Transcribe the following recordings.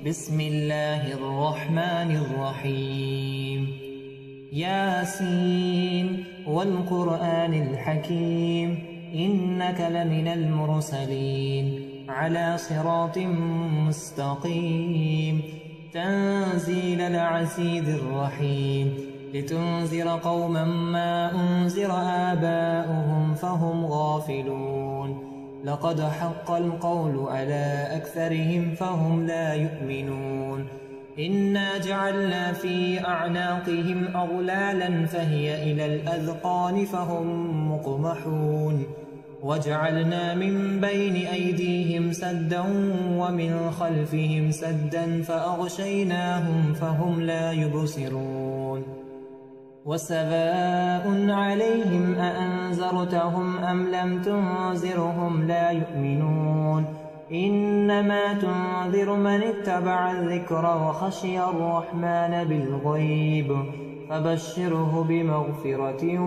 بسم الله الرحمن الرحيم ياسين والقرآن الحكيم إنك لمن المرسلين على صراط مستقيم تنزيل العزيز الرحيم لتنذر قوما ما أنذر آباؤهم فهم غافلون لقد حق القول على أكثرهم فهم لا يؤمنون إنا جعلنا في أعناقهم أغلالا فهي إلى الأذقان فهم مقمحون وجعلنا من بين أيديهم سدا ومن خلفهم سدا فأغشيناهم فهم لا يبصرون وسواء عليهم أأنذرتهم أم لم تنذرهم لا يؤمنون إنما تنذر من اتبع الذكر وخشي الرحمن بالغيب فبشره بمغفرة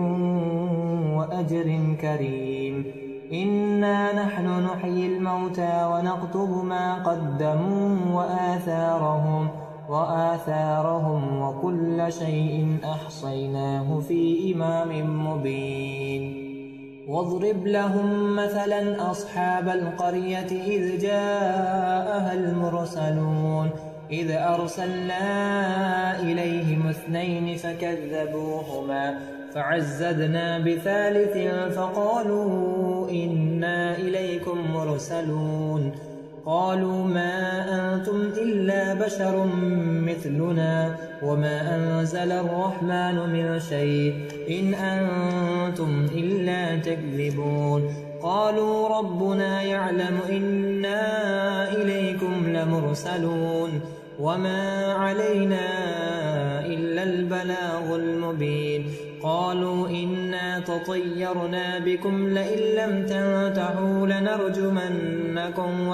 وأجر كريم إنا نحن نحيي الموتى ونكتب ما قدموا وآثارهم وكل شيء أحصيناه في إمام مبين واضرب لهم مثلا أصحاب القرية إذ جاءها المرسلون إذ أرسلنا إليهم 2 فكذبوهما فعززنا بثالث فقالوا إنا إليكم مرسلون قالوا ما أنتم إلا بشر مثلنا وما أنزل الرحمن من شيء إن أنتم إلا تكذبون قالوا ربنا يعلم إنا إليكم لمرسلون وما علينا إلا البلاغ المبين قالوا إنا تطيرنا بكم لئن لم تنتهوا لنرجمنكم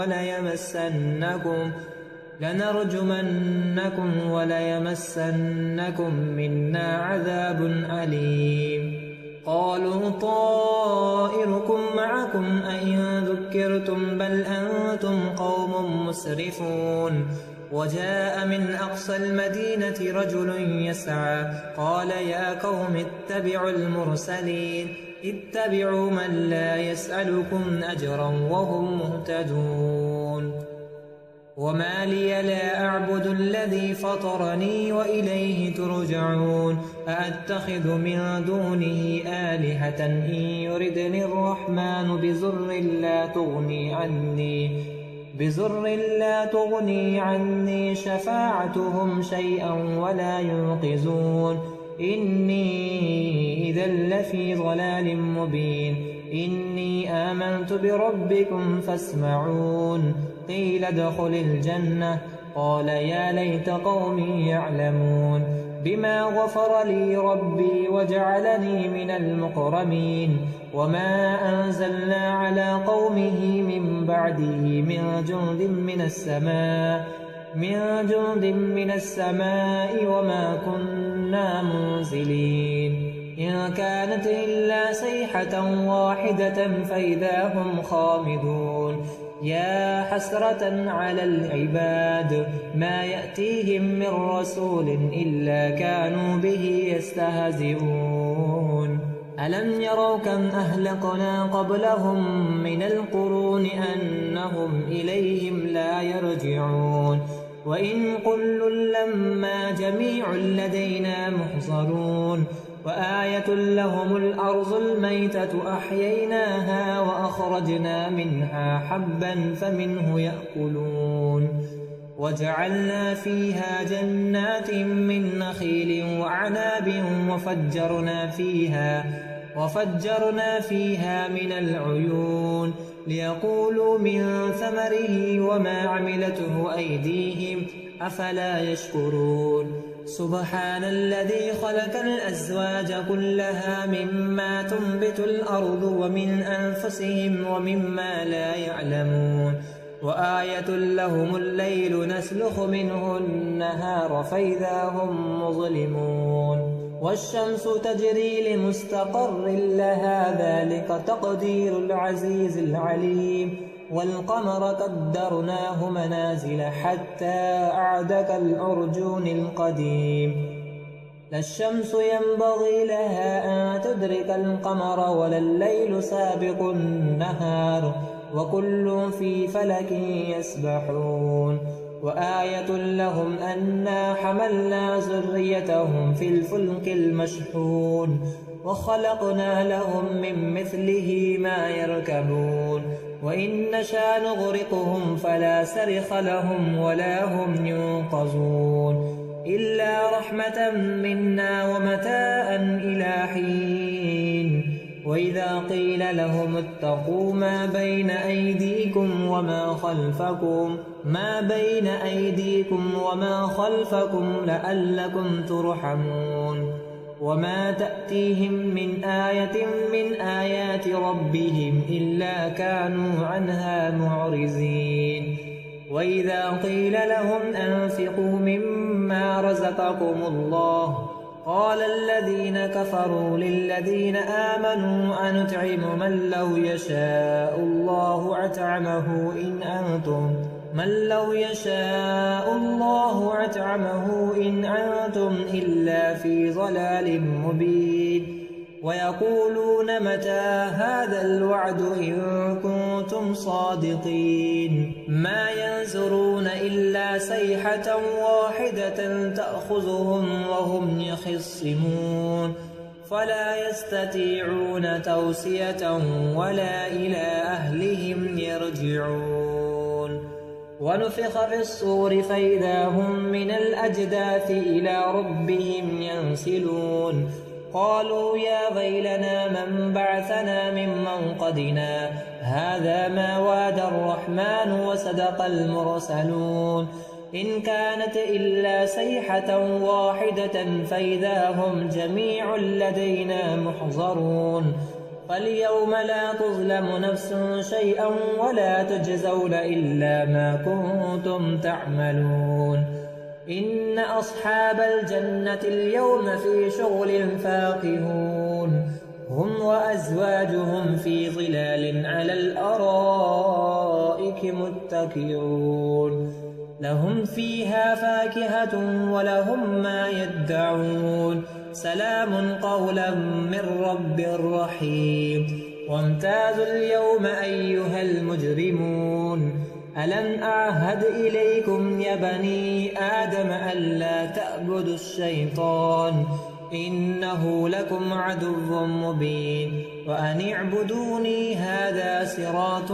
وليمسنكم منا عذاب أليم قالوا طائركم معكم أئن ذكرتم بل أنتم قوم مسرفون وجاء من أقصى المدينة رجل يسعى قال يا قوم اتبعوا المرسلين اتبعوا من لا يسألكم أجرا وهم مهتدون وما لي لا أعبد الذي فطرني وإليه ترجعون أأتخذ من دونه آلهة إن يردني الرحمن بضر لا تغني عني شفاعتهم شيئا ولا ينقذون إني إذا لفي ضلال مبين إني آمنت بربكم فاسمعون قيل ادخل الجنة قال يا ليت قومي يعلمون بما غفر لي ربي وجعلني من المكرمين وما أنزلنا على قومه من بعده من جند من السماء وما كنا منزلين إن كانت إلا صيحة واحدة فإذا هم خامدون يا حسرة على العباد ما يأتيهم من رسول إلا كانوا به يستهزئون ألم يروا كم أهلكنا قبلهم من القرون أنهم إليهم لا يرجعون وإن كل لما جميع لدينا محضرون وآية لهم الأرض الميتة أحييناها وأخرجنا منها حبا فمنه يأكلون وجعلنا فيها جنات من نخيل وعناب وفجرنا فيها من العيون ليقولوا من ثمره وما عملته أيديهم أفلا يشكرون سبحان الذي خلق الأزواج كلها مما تنبت الأرض ومن أنفسهم ومما لا يعلمون وآية لهم الليل نسلخ منه النهار فإذا هم مظلمون والشمس تجري لمستقر لها ذلك تقدير العزيز العليم والقمر قدرناه منازل حتى عاد كالعرجون القديم لا الشمس ينبغي لها أن تدرك القمر ولا الليل سابق النهار وكل في فلك يسبحون وآية لهم أنا حملنا ذريتهم في الفلك المشحون وخلقنا لهم من مثله ما يركبون وإن نشأ نغرقهم فلا صرخ لهم ولا هم ينقذون إلا رحمة منا ومتاعا إلى حين وإذا قيل لهم اتقوا ما بين أيديكم وما خلفكم لعلكم ترحمون وما تأتيهم من آية من آيات ربهم إلا كانوا عنها معرضين وإذا قيل لهم أنفقوا مما رزقكم الله قال الذين كفروا للذين آمنوا أنطعم من لو يشاء الله أطعمه إن أنتم إلا في ضلال مبين ويقولون متى هذا الوعد إن كنتم صادقين ما ينظرون إلا صيحة واحدة تأخذهم وهم يخصمون فلا يستطيعون توصية ولا إلى أهلهم يرجعون ونفخ في الصور فإذا هم من الأجداث إلى ربهم ينسلون قالوا يا ويلنا من بعثنا من مرقدنا هذا ما وعد الرحمن وصدق المرسلون إن كانت إلا صيحة واحدة فإذا هم جميع لدينا محضرون فاليوم لا تظلم نفس شيئا ولا تجزون إلا ما كنتم تعملون إن أصحاب الجنة اليوم في شغل فاكهون هم وأزواجهم في ظلال على الأرائك متكئون لهم فيها فاكهة ولهم ما يدعون سلام قولا من رب رحيم وامتازوا اليوم أيها المجرمون ألم أعهد إليكم يا بني آدم ألا تعبدوا الشيطان إنه لكم عدو مبين وأن اعبدوني هذا صراط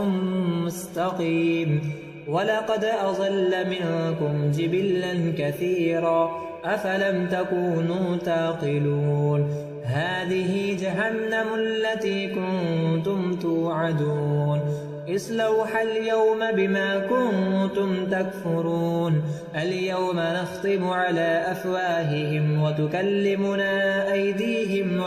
مستقيم ولقد أضل منكم جبلا كثيرا أفلم تكونوا تعقلون هذه جهنم التي كنتم توعدون اصلوها اليوم بما كنتم تكفرون اليوم نختم على أفواههم وتكلمنا أيديهم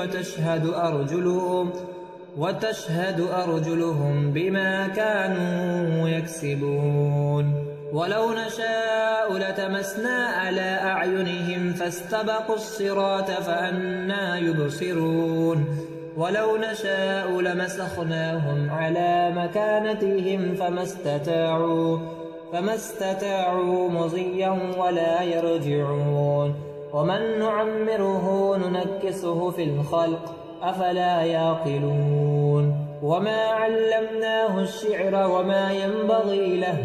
وتشهد أرجلهم بما كانوا يكسبون ولو نشاء لتمسنا على أعينهم فاستبقوا الصراط فأنى يبصرون ولو نشاء لمسخناهم على مكانتهم فما استطاعوا مضيا ولا يرجعون ومن نعمره ننكسه في الخلق أفلا يعقلون وما علمناه الشعر وما ينبغي له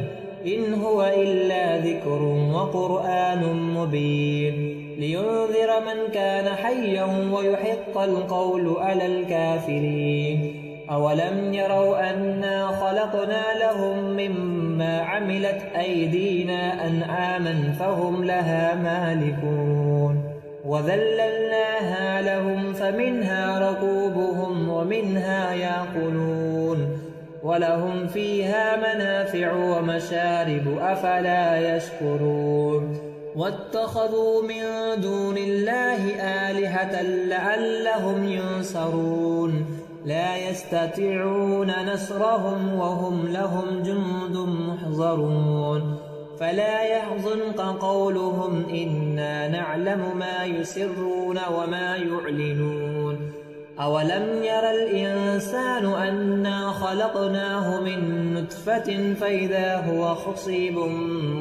إن هو إلا ذكر وقرآن مبين لينذر من كان حيا ويحق القول على الكافرين أولم يروا أنا خلقنا لهم مما عملت أيدينا أنعاما فهم لها مالكون وذللناها لهم فمنها ركوبهم ومنها يأكلون ولهم فيها منافع ومشارب أفلا يشكرون واتخذوا من دون الله آلهة لعلهم ينصرون لا يستطيعون نصرهم وهم لهم جند محضرون فلا يحزنك قولهم إنا نعلم ما يسرون وما يعلنون أولم ير الإنسان أنا خلقناه من نطفة فإذا هو خصيب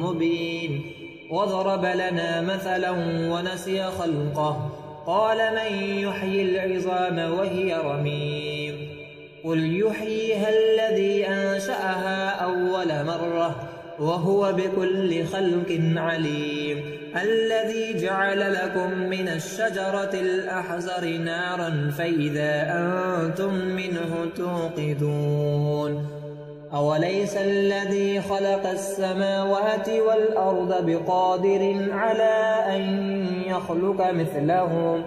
مبين وضرب لنا مثلا ونسي خلقه قال من يحيي العظام وهي رميم قل يحييها الذي أنشأها أول مرة وهو بكل خلق عليم الذي جعل لكم من الشجرة الأحزر نارا فإذا أنتم منه توقدون أوليس الذي خلق السماوات والأرض بقادر على أن يخلق مثلهم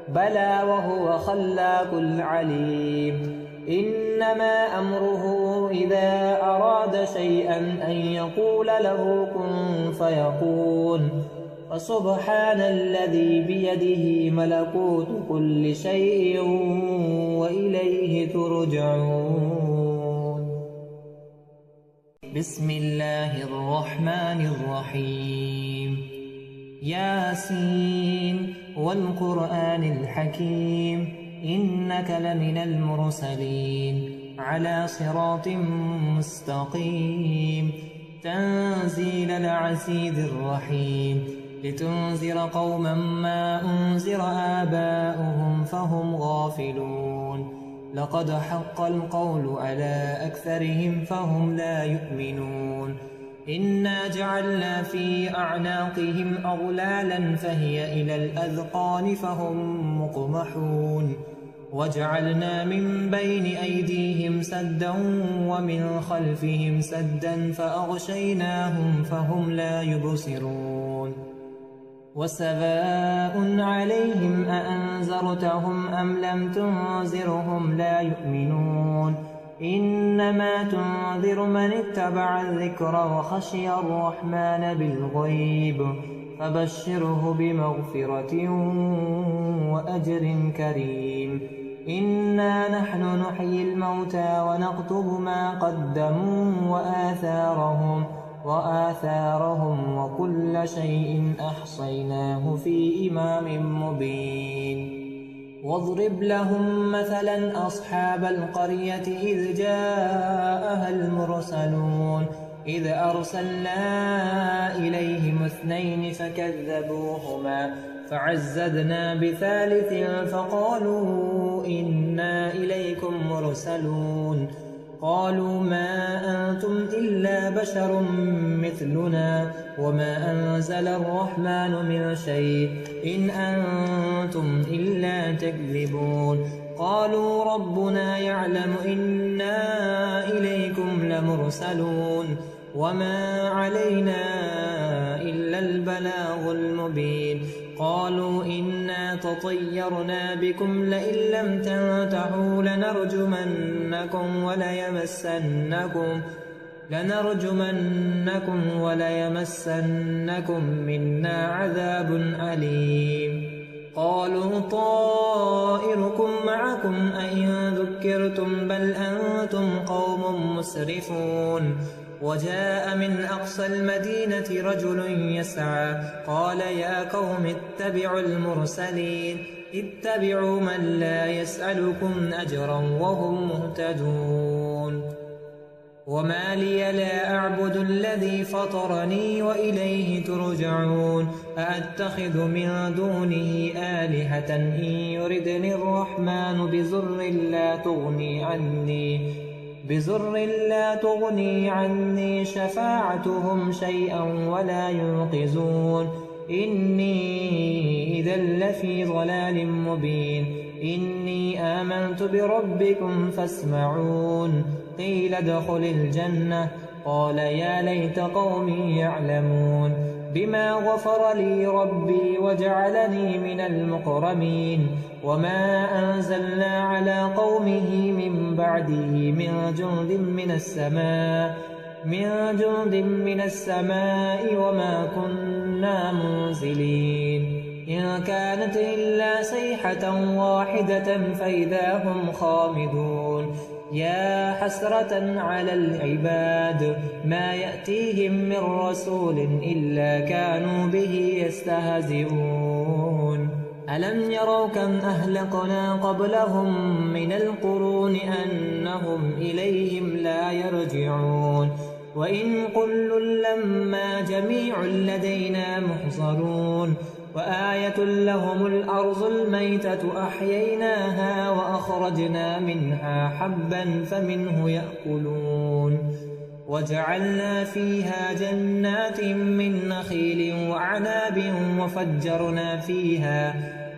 بلى وهو خلاق العليم إنما أمره إذا أراد شيئا أن يقول له كن فيكون فسبحان الذي بيده ملكوت كل شيء وإليه ترجعون بسم الله الرحمن الرحيم ياسين والقرآن الحكيم إنك لمن المرسلين على صراط مستقيم تنزيل العزيز الرحيم لتنذر قوما ما أنذر آباؤهم فهم غافلون لقد حق القول على أكثرهم فهم لا يؤمنون إنا جعلنا في أعناقهم أغلالا فهي إلى الأذقان فهم مقمحون وجعلنا من بين أيديهم سدا ومن خلفهم سدا فأغشيناهم فهم لا يبصرون وسواء عليهم أأنذرتهم أم لم تنذرهم لا يؤمنون إنما تنذر من اتبع الذكر وخشي الرحمن بالغيب فبشره بمغفرة وأجر كريم إنا نحن نحيي الموتى ونكتب ما قدموا وآثارهم وكل شيء أحصيناه في إمام مبين واضرب لهم مثلا أصحاب القرية إذ جاءها المرسلون إذ أرسلنا إليهم 2 فكذبوهما فعززنا بثالث فقالوا إنا إليكم مرسلون قالوا ما أنتم إلا بشر مثلنا وما أنزل الرحمن من شيء إن أنتم إلا تكذبون قالوا ربنا يعلم إنا إليكم لمرسلون وما علينا إلا البلاغ المبين قالوا إنا تطيرنا بكم لئن لم تنتهوا لنرجمنكم وليمسنكم منا عذاب أليم قالوا طائركم معكم أئن ذكرتم بل أنتم قوم مسرفون وجاء من أقصى المدينة رجل يسعى قال يا قوم اتبعوا المرسلين اتبعوا من لا يسألكم أجرا وهم مهتدون وما لي لا أعبد الذي فطرني وإليه ترجعون أأتخذ من دونه آلهة إن يردني الرحمن بضر لا تغني عني شفاعتهم شيئا ولا ينقذون إني إذا لفي ضلال مبين إني آمنت بربكم فاسمعون قيل ادخل الجنة قال يا ليت قومي يعلمون بما غفر لي ربي وجعلني من المكرمين وما أنزلنا على قومه من بعده من جند من السماء وما كنا منزلين إن كانت إلا صيحة واحدة فإذا هم خامدون يا حسرة على العباد ما يأتيهم من رسول إلا كانوا به يستهزئون ألم يروا كم أهلكنا قبلهم من القرون أنهم إليهم لا يرجعون وإن كل لما جميع لدينا محضرون وآية لهم الأرض الميتة أحييناها وأخرجنا منها حبا فمنه يأكلون وجعلنا فيها جنات من نخيل وعناب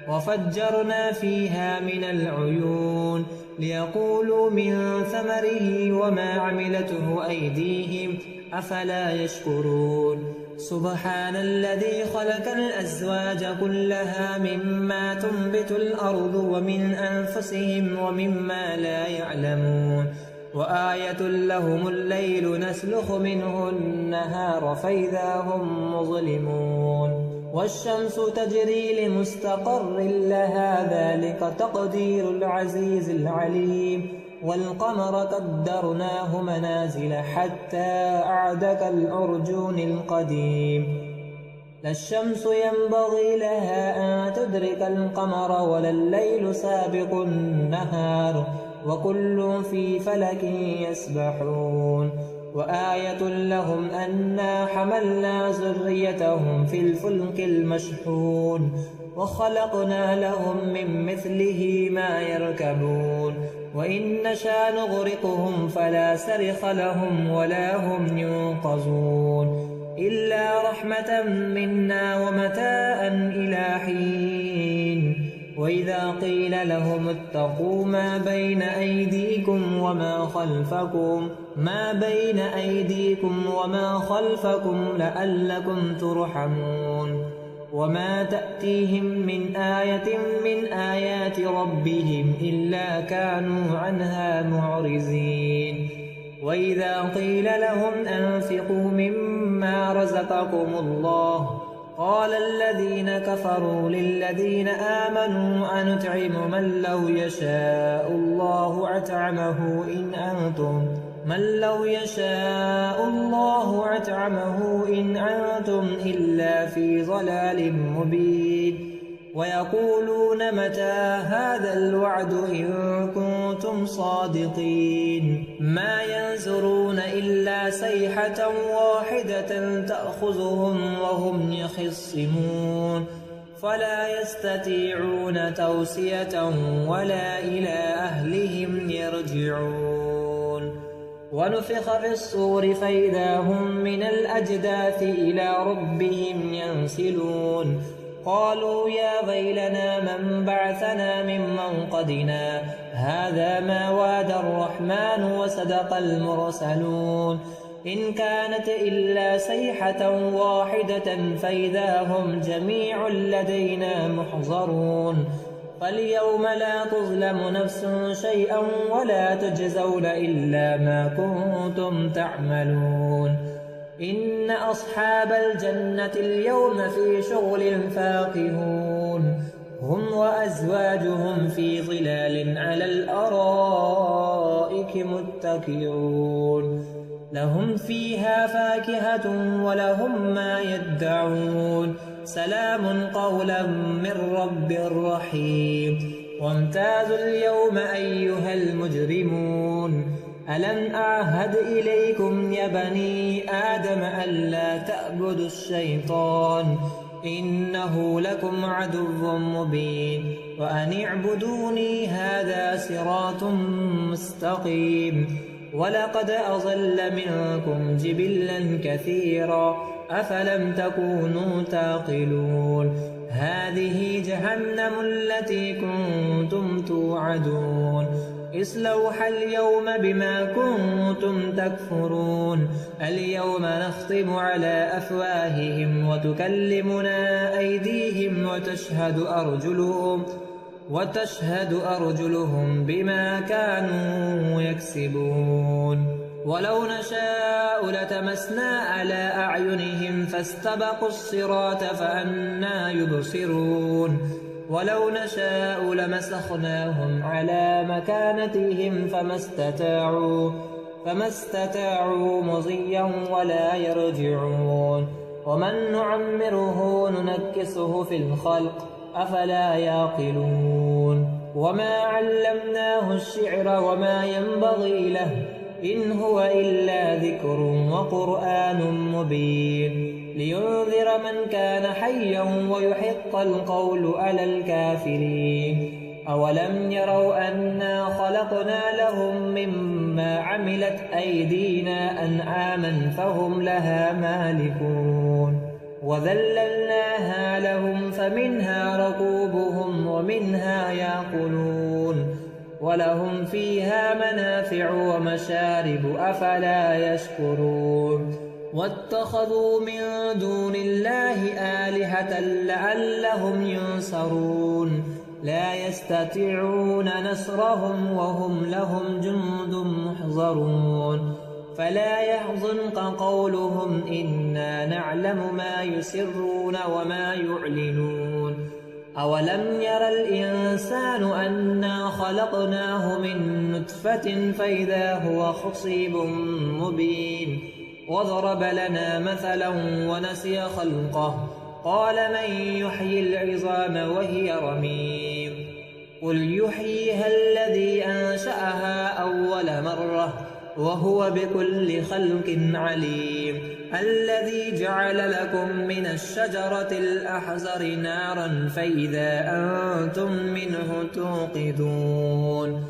وفجرنا فيها من العيون ليقولوا من ثمره وما عملته أيديهم أفلا يشكرون سبحان الذي خلق الأزواج كلها مما تنبت الأرض ومن أنفسهم ومما لا يعلمون وآية لهم الليل نسلخ منه النهار فإذا هم مظلمون والشمس تجري لمستقر لها ذلك تقدير العزيز العليم والقمر قدرناه منازل حتى أعد كالأرجون القديم لا الشمس ينبغي لها أن تدرك القمر ولا الليل سابق النهار وكل في فلك يسبحون وآية لهم أنا حملنا ذريتهم في الفلك المشحون وخلقنا لهم من مثله ما يركبون وإن نشأ نغرقهم فلا صرخ لهم ولا هم ينقذون إلا رحمة منا ومتاعا إلى حين وإذا قيل لهم اتقوا ما بين أيديكم وما خلفكم لعلكم ترحمون وما تأتيهم من آية من آيات ربهم إلا كانوا عنها معرضين وإذا قيل لهم أنفقوا مما رزقكم الله قال الذين كفروا للذين آمنوا أنطعم من لو يشاء الله أطعمه إن أنتم إلا في ضلال مبين ويقولون متى هذا الوعد إن كنتم صادقين ما ينظرون إلا صيحة واحدة تأخذهم وهم يخصمون فلا يستطيعون توصية ولا إلى أهلهم يرجعون ونفخ في الصور فإذا هم من الأجداث إلى ربهم ينسلون قالوا يا ويلنا من بعثنا من مرقدنا هذا ما وعد الرحمن وصدق المرسلون إن كانت إلا صيحة واحدة فإذا هم جميع لدينا محضرون فاليوم لا تظلم نفس شيئا ولا تجزون إلا ما كنتم تعملون إن أصحاب الجنة اليوم في شغل فاكهون هم وأزواجهم في ظلال على الأرائك متكئون لهم فيها فاكهة ولهم ما يدعون سلام قولا من رب رحيم وامتازوا اليوم أيها المجرمون ألم أعهد إليكم يا بني آدم ألا تعبدوا الشيطان إنه لكم عدو مبين وأن اعبدوني هذا صراط مستقيم ولقد أضل منكم جبلا كثيرا أفلم تكونوا تعقلون هذه جهنم التي كنتم توعدون اصلوها اليوم بما كنتم تكفرون اليوم نختم على أفواههم وتكلمنا أيديهم وتشهد أرجلهم بما كانوا يكسبون ولو نشاء لتمسنا على أعينهم فاستبقوا الصراط فأنى يبصرون ولو نشاء لمسخناهم على مكانتهم فما استطاعوا مضيا ولا يرجعون ومن نعمره ننكسه في الخلق أفلا يعقلون وما علمناه الشعر وما ينبغي له إن هو إلا ذكر وقرآن مبين لينذر من كان حيا ويحق القول على الكافرين أولم يروا أنا خلقنا لهم مما عملت أيدينا أنعاما فهم لها مالكون وذللناها لهم فمنها ركوبهم ومنها يأكلون ولهم فيها منافع ومشارب أفلا يشكرون واتخذوا من دون الله آلهة لعلهم ينصرون لا يستطيعون نصرهم وهم لهم جند محضرون فلا يحزنك قولهم إنا نعلم ما يسرون وما يعلنون أولم ير الإنسان أنا خلقناه من نطفة فإذا هو خصيب مبين وضرب لنا مثلا ونسي خلقه قال من يحيي العظام وهي رميم قل يحييها الذي أنشأها أول مرة وهو بكل خلق عليم الذي جعل لكم من الشجرة الأحزر نارا فإذا أنتم منه توقدون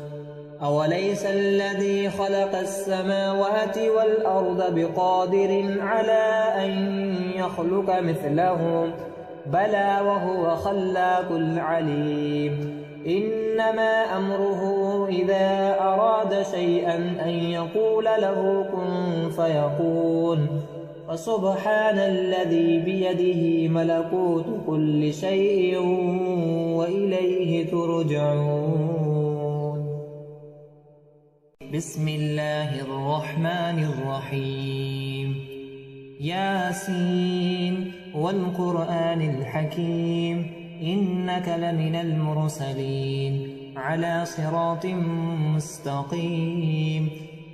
أوليس الذي خلق السماوات والأرض بقادر على أن يخلق مثلهم بلى وهو خلاق العليم إنما أمره إذا أراد شيئا أن يقول له كن فيكون فسبحان الذي بيده ملكوت كل شيء وإليه ترجعون بسم الله الرحمن الرحيم ياسين والقرآن الحكيم إنك لمن المرسلين على صراط مستقيم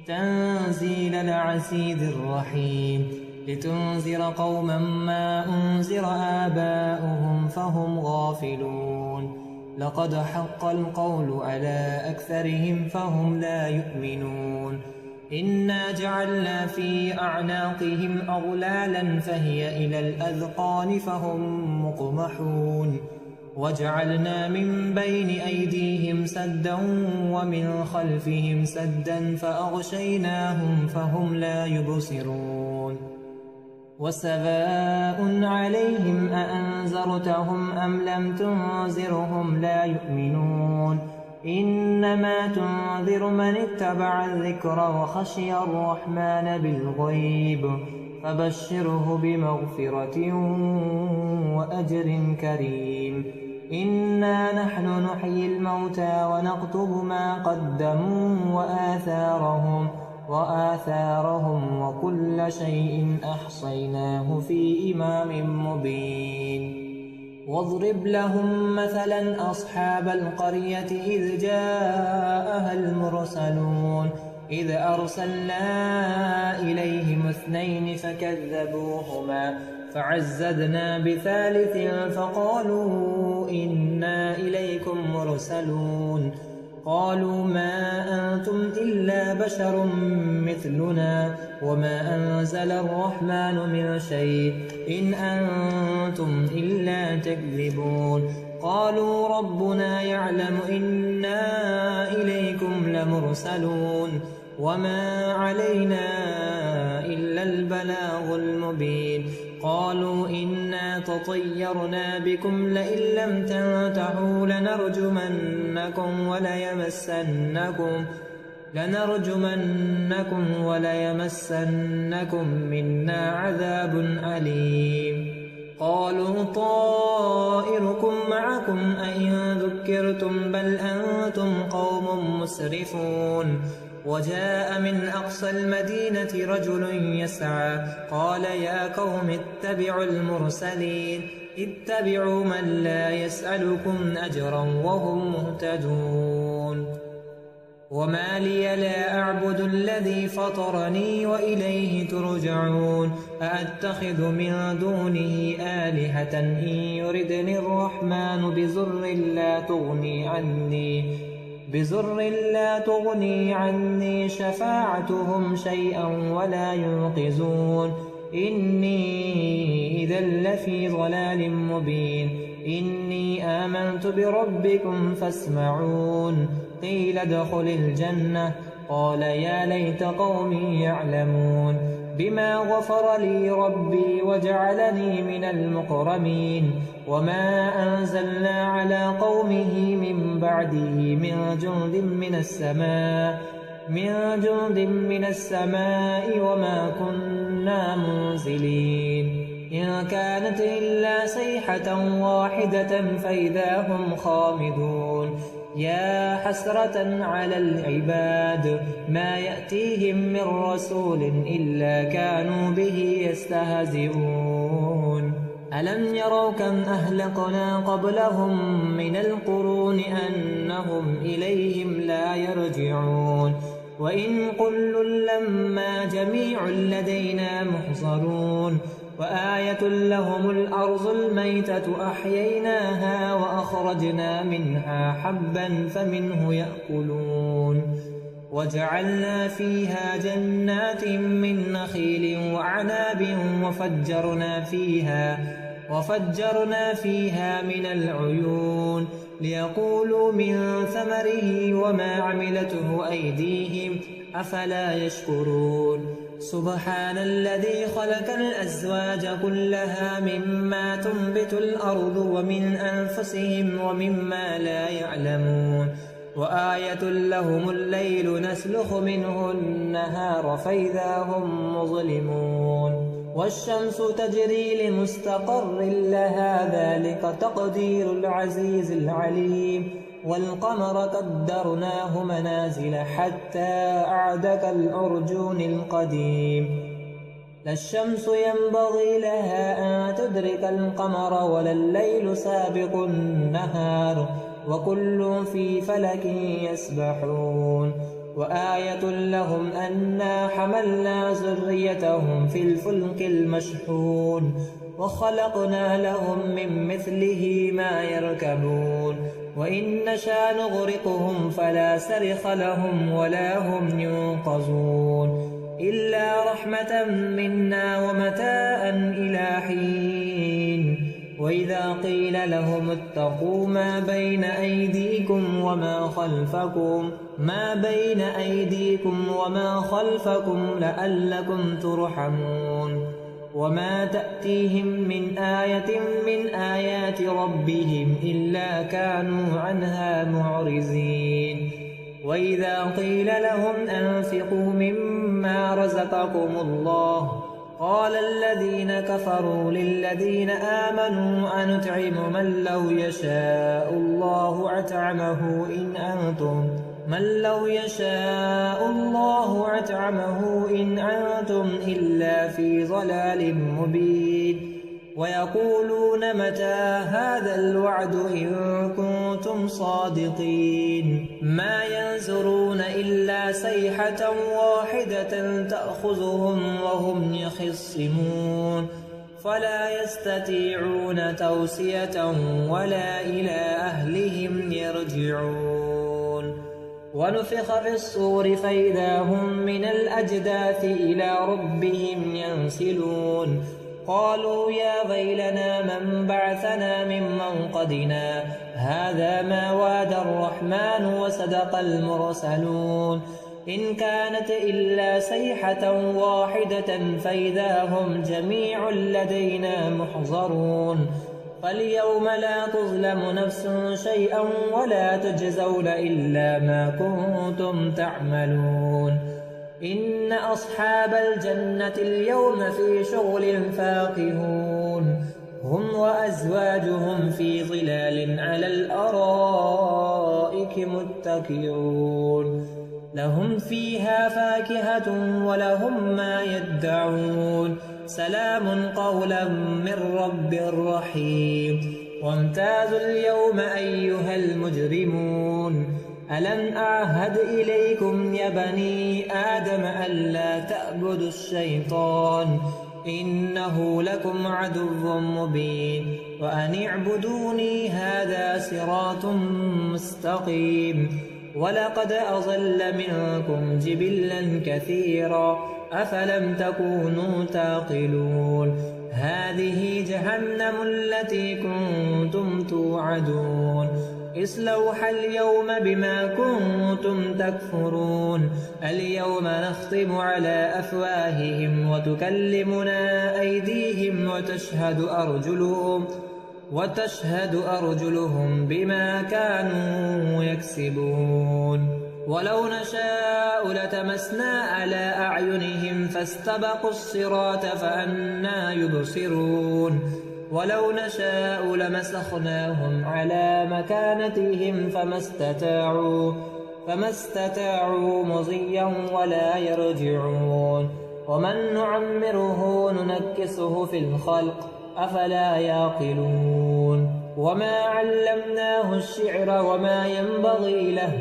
تنزيل العزيز الرحيم لتنذر قوما ما أنذر آباؤهم فهم غافلون لقد حق القول على أكثرهم فهم لا يؤمنون إنا جعلنا في أعناقهم أغلالا فهي إلى الأذقان فهم مقمحون وجعلنا من بين أيديهم سدا ومن خلفهم سدا فأغشيناهم فهم لا يبصرون وسواء عليهم أأنذرتهم أم لم تنذرهم لا يؤمنون إنما تنذر من اتبع الذكر وخشي الرحمن بالغيب فبشره بمغفرة وأجر كريم إنا نحن نحيي الموتى ونكتب ما قدموا وآثارهم وكل شيء أحصيناه في إمام مبين واضرب لهم مثلا أصحاب القرية إذ جاءها المرسلون إذ أرسلنا إليهم 2 فكذبوهما فعززنا بثالث فقالوا إنا إليكم مرسلون قالوا ما أنتم إلا بشر مثلنا وما أنزل الرحمن من شيء إن أنتم إلا تكذبون قالوا ربنا يعلم إنا إليكم لمرسلون وما علينا إلا البلاغ المبين قالوا إنا تطيرنا بكم لئن لم تنتهوا لنرجمنكم وليمسنكم منا عذاب أليم قالوا طائركم معكم أئن ذكرتم بل أنتم قوم مسرفون وجاء من أقصى المدينة رجل يسعى قال يا قوم اتبعوا المرسلين اتبعوا من لا يسألكم أجرا وهم مهتدون وما لي لا أعبد الذي فطرني وإليه ترجعون أأتخذ من دونه آلهة إن يردني الرحمن بضر لا تغني عني شفاعتهم شيئا ولا ينقذون إني إذا لفي ضلال مبين إني آمنت بربكم فاسمعون قيل ادخل الجنة قال يا ليت قومي يعلمون بما غفر لي ربي وجعلني من المكرمين وما أنزلنا على قومه من بعده من جند من السماء وما كنا منزلين إن كانت إلا صيحة واحدة فإذا هم خامدون يا حسرة على العباد ما يأتيهم من رسول إلا كانوا به يستهزئون ألم يروا كم أهلكنا قبلهم من القرون أنهم إليهم لا يرجعون وإن كل لما جميع لدينا محضرون وآية لهم الأرض الميتة أحييناها وأخرجنا منها حبا فمنه يأكلون وجعلنا فيها جنات من نخيل وعناب وفجرنا فيها من العيون ليقولوا من ثمره وما عملته أيديهم أفلا يشكرون سبحان الذي خلق الأزواج كلها مما تنبت الأرض ومن أنفسهم ومما لا يعلمون وآية لهم الليل نسلخ منه النهار فإذا هم مظلمون والشمس تجري لمستقر لها ذلك تقدير العزيز العليم والقمر قدرناه منازل حتى أعد كالأرجون القديم لا الشمس ينبغي لها أن تدرك القمر ولا الليل سابق النهار وكل في فلك يسبحون وآية لهم أنا حملنا ذريتهم في الفلك المشحون وخلقنا لهم من مثله ما يركبون وإن نشأ نغرقهم فلا صرخ لهم ولا هم ينقذون إلا رحمة منا ومتاعا إلى حين وإذا قيل لهم اتقوا ما بين أيديكم وما خلفكم لعلكم ترحمون وما تأتيهم من آية من آيات ربهم إلا كانوا عنها معرضين وإذا قيل لهم أنفقوا مما رزقكم الله قال الذين كفروا للذين آمنوا أنطعم من لو يشاء الله أطعمه إن أنتم إلا في ضلال مبين ويقولون متى هذا الوعد إن كنتم صادقين ما ينظرون إلا صيحة واحدة تأخذهم وهم يخصمون فلا يستطيعون توصية ولا إلى أهلهم يرجعون ونفخ في الصور فإذا هم من الأجداث إلى ربهم ينسلون قالوا يا ويلنا من بعثنا من مرقدنا هذا ما وعد الرحمن وصدق المرسلون إن كانت إلا صيحة واحدة فإذا هم جميع لدينا محضرون فاليوم لا تظلم نفس شيئا ولا تجزون إلا ما كنتم تعملون إن أصحاب الجنة اليوم في شغل فاكهون هم وأزواجهم في ظلال على الأرائك متكئون لهم فيها فاكهة ولهم ما يدعون سلام قولا من رب رحيم وامتازوا اليوم أيها المجرمون ألم أعهد إليكم يا بني آدم ألا تعبدوا الشيطان إنه لكم عدو مبين وأن اعبدوني هذا صراط مستقيم ولقد أضل منكم جبلا كثيرا أفلم تكونوا تعقلون هذه جهنم التي كنتم توعدون اصلوها اليوم بما كنتم تكفرون اليوم نختم على أفواههم وتكلمنا أيديهم وتشهد أرجلهم بما كانوا يكسبون ولو نشاء لتمسنا على أعينهم فاستبقوا الصراط فأنى يبصرون ولو نشاء لمسخناهم على مكانتهم فما استطاعوا مضيا ولا يرجعون ومن نعمره ننكسه في الخلق أفلا يعقلون وما علمناه الشعر وما ينبغي له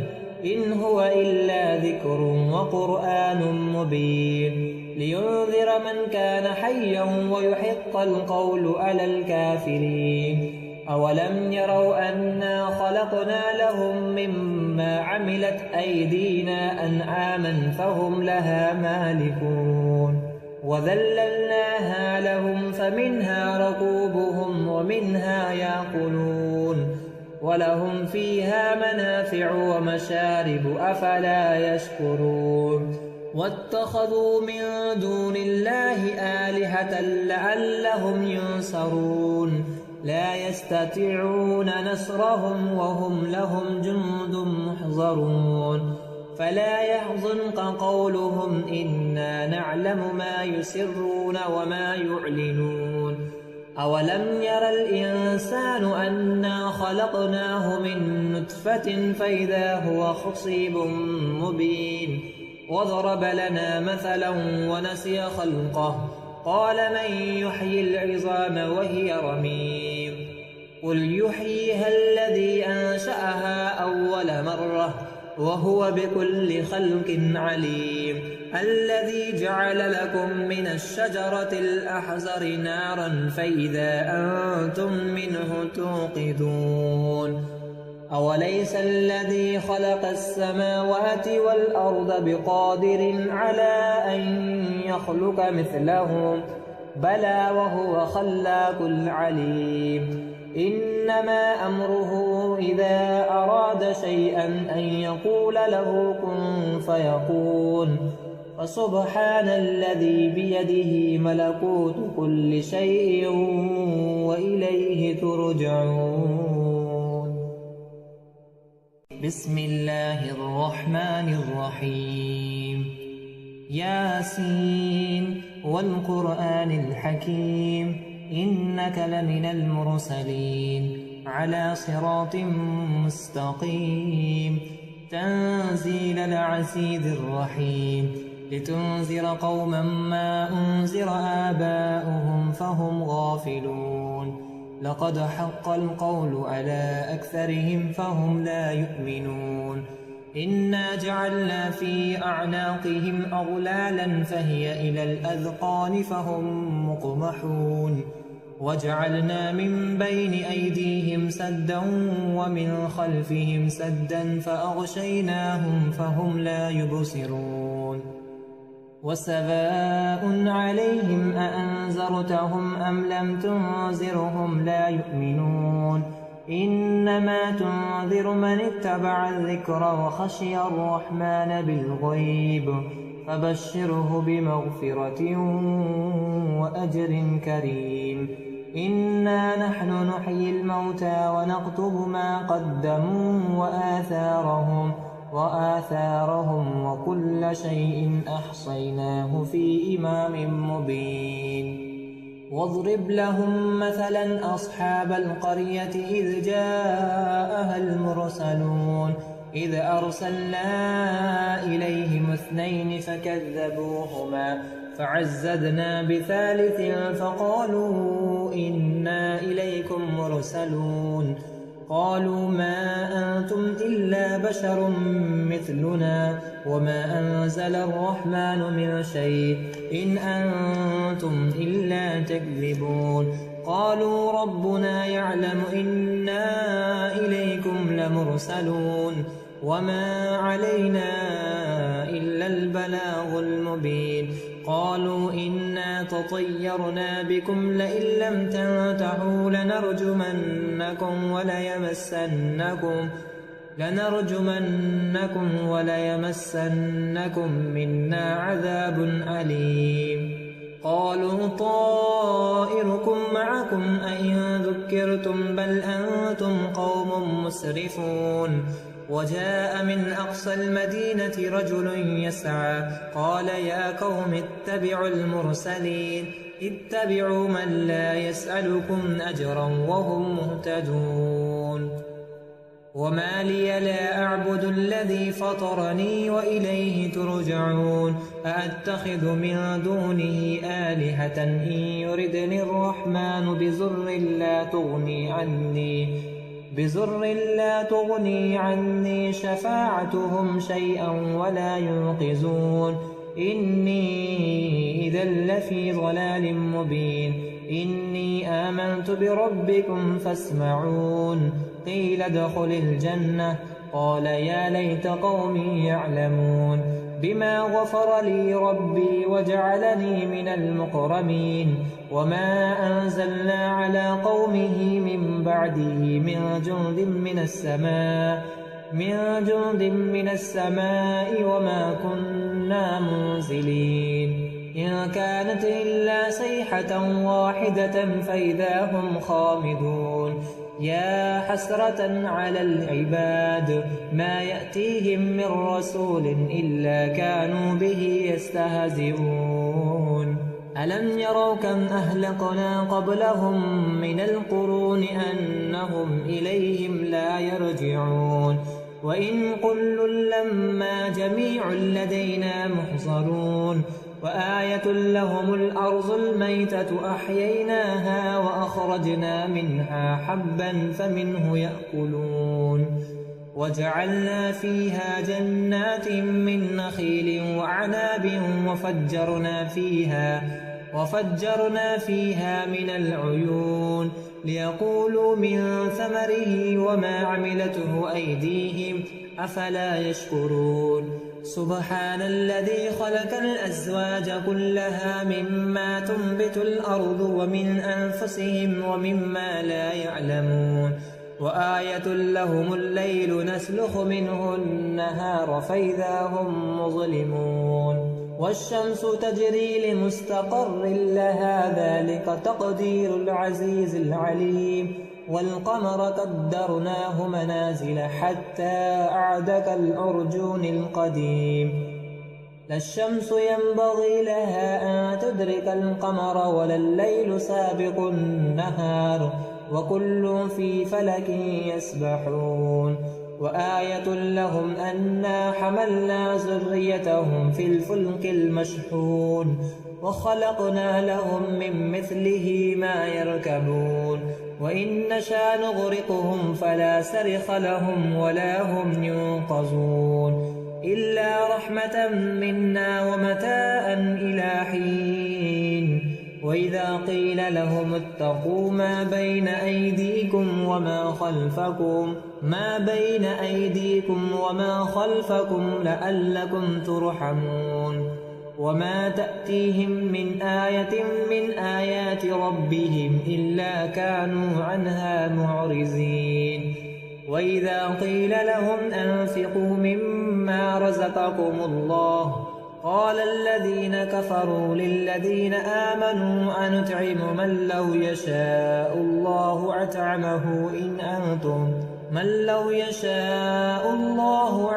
إن هو إلا ذكر وقرآن مبين لينذر من كان حيا ويحق القول على الكافرين أولم يروا أنا خلقنا لهم مما عملت أيدينا أنعاما فهم لها مالكون وذللناها لهم فمنها ركوبهم ومنها يأكلون ولهم فيها منافع ومشارب أفلا يشكرون واتخذوا من دون الله آلهة لعلهم ينصرون لا يستطيعون نصرهم وهم لهم جند محضرون فلا يحزنك قولهم إنا نعلم ما يسرون وما يعلنون أولم ير الإنسان أنا خلقناه من نطفة فإذا هو خصيب مبين وضرب لنا مثلا ونسي خلقه قال من يحيي العظام وهي رميم قل يحييها الذي أنشأها أول مرة وهو بكل خلق عليم الذي جعل لكم من الشجرة الأحزر نارا فإذا أنتم منه توقدون أوليس الذي خلق السماوات والأرض بقادر على أن يخلق مثلهم بلى وهو خلاق العليم إنما أمره إذا أراد شيئا أن يقول له كن فيكون فسبحان الذي بيده ملكوت كل شيء وإليه ترجعون بسم الله الرحمن الرحيم ياسين والقرآن الحكيم إنك لمن المرسلين على صراط مستقيم تنزيل العزيز الرحيم لتنذر قوما ما أنذر آباؤهم فهم غافلون لقد حق القول على أكثرهم فهم لا يؤمنون إنا جعلنا في أعناقهم أغلالا فهي إلى الأذقان فهم مقمحون وجعلنا من بين أيديهم سدا ومن خلفهم سدا فأغشيناهم فهم لا يبصرون وسواء عليهم أأنذرتهم أم لم تنذرهم لا يؤمنون إنما تنذر من اتبع الذكر وخشي الرحمن بالغيب فبشره بمغفرة وأجر كريم إنا نحن نحيي الموتى ونكتب ما قدموا وآثارهم وكل شيء أحصيناه في إمام مبين واضرب لهم مثلا أصحاب القرية إذ جاءها المرسلون إذ أرسلنا إليهم 2 فكذبوهما فعززنا بثالث فقالوا إنا إليكم مرسلون قالوا ما أنتم إلا بشر مثلنا وما أنزل الرحمن من شيء إن أنتم إلا تكذبون قالوا ربنا يعلم إنا إليكم لمرسلون وما علينا إلا البلاغ المبين قالوا إنا تطيرنا بكم لئن لم تنتهوا لنرجمنكم وليمسنكم منا عذاب أليم قالوا طائركم معكم أئن ذكرتم بل أنتم قوم مسرفون وجاء من أقصى المدينة رجل يسعى قال يا قوم اتبعوا المرسلين اتبعوا من لا يسألكم أجرا وهم مهتدون وما لي لا أعبد الذي فطرني وإليه ترجعون أأتخذ من دونه آلهة إن يردني الرحمن بضر لا تغني عني شفاعتهم شيئا ولا ينقذون إني إذا لفي ضلال مبين إني آمنت بربكم فاسمعون قيل ادخل الجنة قال يا ليت قومي يعلمون بما غفر لي ربي وجعلني من المكرمين وما أنزلنا على قومه من بعده من جند من السماء وما كنا منزلين إن كانت إلا صيحة واحدة فإذا هم خامدون يا حسرة على العباد ما يأتيهم من رسول إلا كانوا به يستهزئون ألم يروا كم أهلكنا قبلهم من القرون أنهم إليهم لا يرجعون وإن كل لما جميع لدينا محضرون وآية لهم الأرض الميتة أحييناها وأخرجنا منها حبا فمنه يأكلون وجعلنا فيها جنات من نخيل وعناب وفجرنا فيها من العيون ليقولوا من ثمره وما عملته أيديهم أفلا يشكرون سبحان الذي خلق الأزواج كلها مما تنبت الأرض ومن أنفسهم ومما لا يعلمون وآية لهم الليل نسلخ منه النهار فإذا هم مظلمون والشمس تجري لمستقر لها ذلك تقدير العزيز العليم والقمر قدرناه منازل حتى أعد كالأرجون القديم لا الشمس ينبغي لها أن تدرك القمر ولا الليل سابق النهار وكل في فلك يسبحون وآية لهم أنا حملنا ذريتهم في الفلك المشحون وخلقنا لهم من مثله ما يركبون وإن نشأ نغرقهم فلا صرخ لهم ولا هم ينقذون إلا رحمة منا ومتاعا إلى حين وإذا قيل لهم اتقوا ما بين أيديكم وما خلفكم لعلكم ترحمون وما تأتيهم من آية من آيات ربهم إلا كانوا عنها معرضين وإذا قيل لهم أنفقوا مما رزقكم الله قال الذين كفروا للذين آمنوا أنطعم من لو يشاء الله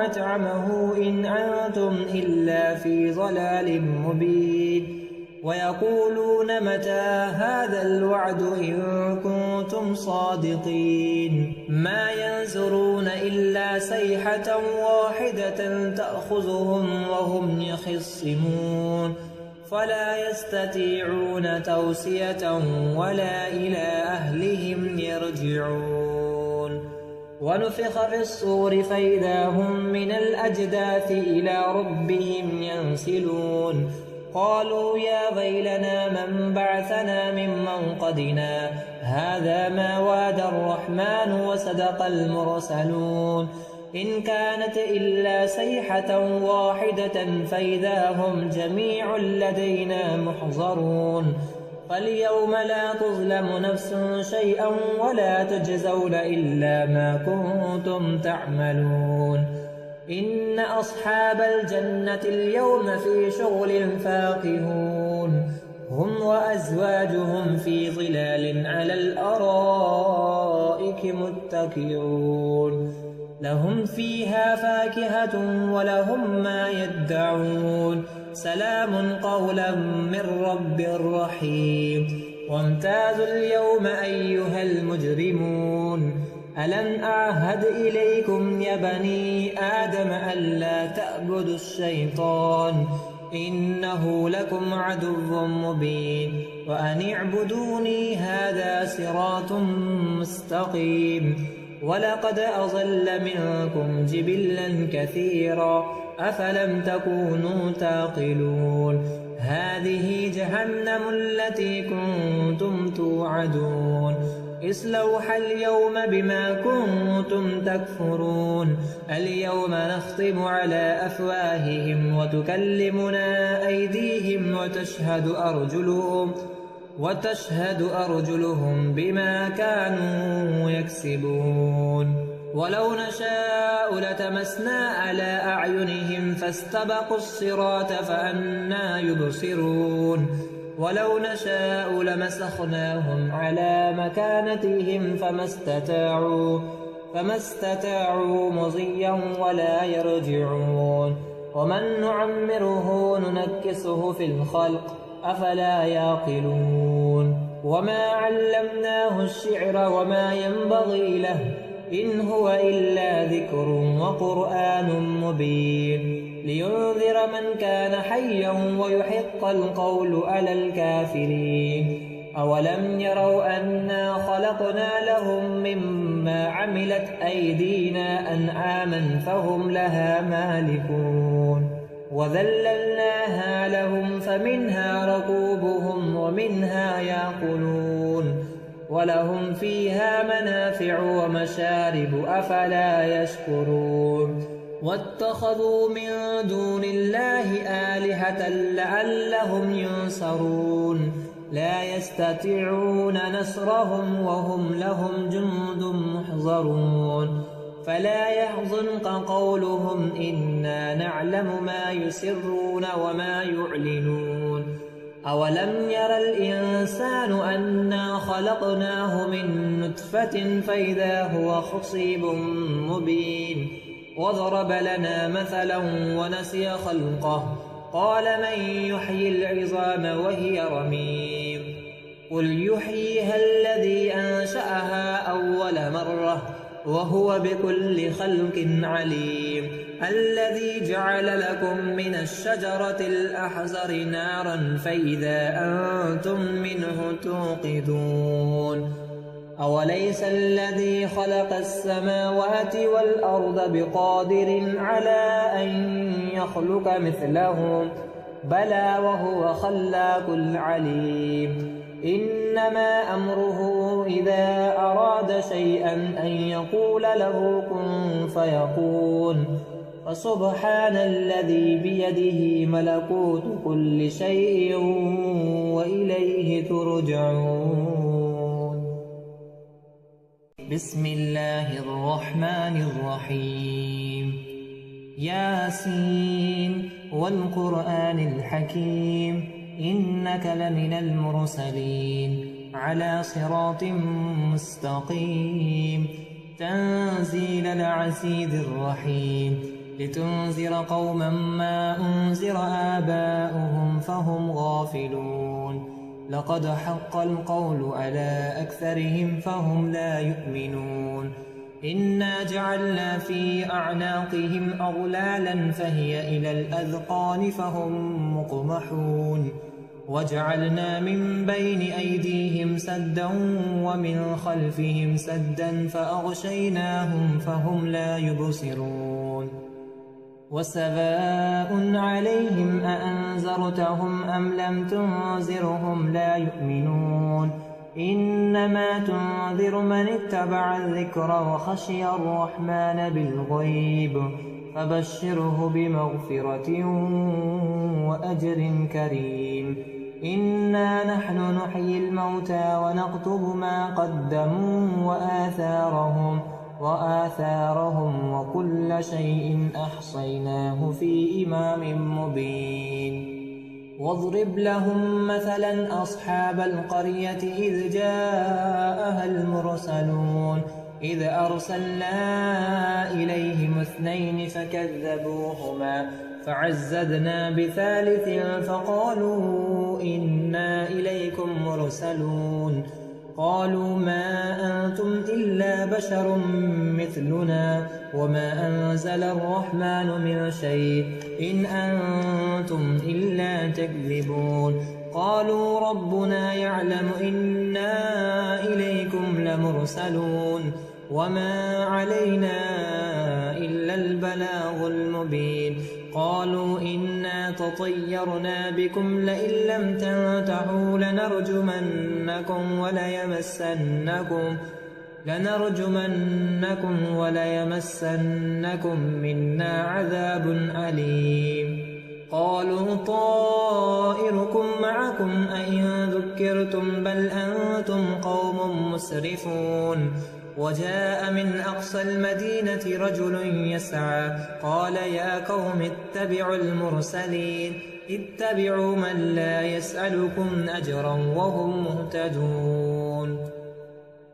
أطعمه إن أنتم إلا في ضلال مبين ويقولون متى هذا الوعد إن كنتم صادقين ما ينظرون إلا صيحة واحدة تأخذهم وهم يخصمون فلا يستطيعون توصية ولا إلى أهلهم يرجعون ونفخ في الصور فإذا هم من الأجداث إلى ربهم ينسلون قالوا يا ويلنا من بعثنا من مرقدنا هذا ما وعد الرحمن وصدق المرسلون إن كانت إلا صيحة واحدة فإذا هم جميع لدينا محضرون فاليوم لا تظلم نفس شيئا ولا تجزون إلا ما كنتم تعملون إن أصحاب الجنة اليوم في شغل فاكهون هم وأزواجهم في ظلال على الأرائك متكئون لهم فيها فاكهة ولهم ما يدعون سلام قولا من رب رحيم وامتازوا اليوم أيها المجرمون ألم أعهد إليكم يا بني آدم ألا تعبدوا الشيطان إنه لكم عدو مبين وأن اعبدوني هذا صراط مستقيم ولقد أضل منكم جبلا كثيرا أفلم تكونوا تعقلون هذه جهنم التي كنتم توعدون اصلوها اليوم بما كنتم تكفرون اليوم نختم على أفواههم وتكلمنا أيديهم وتشهد أرجلهم بما كانوا يكسبون ولو نشاء لتمسنا على أعينهم فاستبقوا الصراط فأنى يبصرون ولو نشاء لمسخناهم على مكانتهم فما استطاعوا مضيا ولا يرجعون ومن نعمره ننكسه في الخلق أفلا يعقلون وما علمناه الشعر وما ينبغي له إن هو إلا ذكر وقرآن مبين لينذر من كان حيا ويحق القول على الكافرين أولم يروا أنا خلقنا لهم مما عملت أيدينا أنعاما فهم لها مالكون وذللناها لهم فمنها ركوبهم ومنها يأكلون ولهم فيها منافع ومشارب أفلا يشكرون واتخذوا من دون الله آلهة لعلهم ينصرون لا يستطيعون نصرهم وهم لهم جند محضرون فلا يحزنك قولهم إنا نعلم ما يسرون وما يعلنون أولم ير الإنسان أنا خلقناه من نطفة فإذا هو خصيب مبين وضرب لنا مثلا ونسي خلقه قال من يحيي العظام وهي رميم قل يحييها الذي أنشأها أول مرة وهو بكل خلق عليم الذي جعل لكم من الشجرة الأحزر نارا فإذا أنتم منه توقدون أوليس الذي خلق السماوات والأرض بقادر على أن يخلق مثلهم بلى وهو خلاق العليم إنما أمره إذا أراد شيئا أن يقول له كن فيكون فسبحان الذي بيده ملكوت كل شيء وإليه ترجعون بسم الله الرحمن الرحيم ياسين والقرآن الحكيم إنك لمن المرسلين على صراط مستقيم تنزيل العزيز الرحيم لتنذر قوما ما أنذر آباؤهم فهم غافلون لقد حق القول على أكثرهم فهم لا يؤمنون إنا جعلنا في أعناقهم أغلالا فهي إلى الأذقان فهم مقمحون وجعلنا من بين أيديهم سدا ومن خلفهم سدا فأغشيناهم فهم لا يبصرون وسواء عليهم أأنذرتهم أم لم تنذرهم لا يؤمنون إنما تنذر من اتبع الذكر وخشي الرحمن بالغيب فبشره بمغفرة وأجر كريم إنا نحن نحيي الموتى ونكتب ما قدموا وآثارهم وكل شيء أحصيناه في إمام مبين واضرب لهم مثلا أصحاب القرية إذ جاءها المرسلون إذ أرسلنا إليهم 2 فكذبوهما فعززنا بثالث فقالوا إنا إليكم مرسلون قالوا ما أنتم إلا بشر مثلنا وما أنزل الرحمن من شيء إن أنتم إلا تكذبون قالوا ربنا يعلم إنا إليكم لمرسلون وما علينا إلا البلاغ المبين قالوا إنا تطيرنا بكم لئن لم تنتهوا لنرجمنكم وليمسنكم منا عذاب أليم قالوا طائركم معكم أئن ذكرتم بل أنتم قوم مسرفون وجاء من أقصى المدينة رجل يسعى قال يا قوم اتبعوا المرسلين اتبعوا من لا يسألكم أجرا وهم مهتدون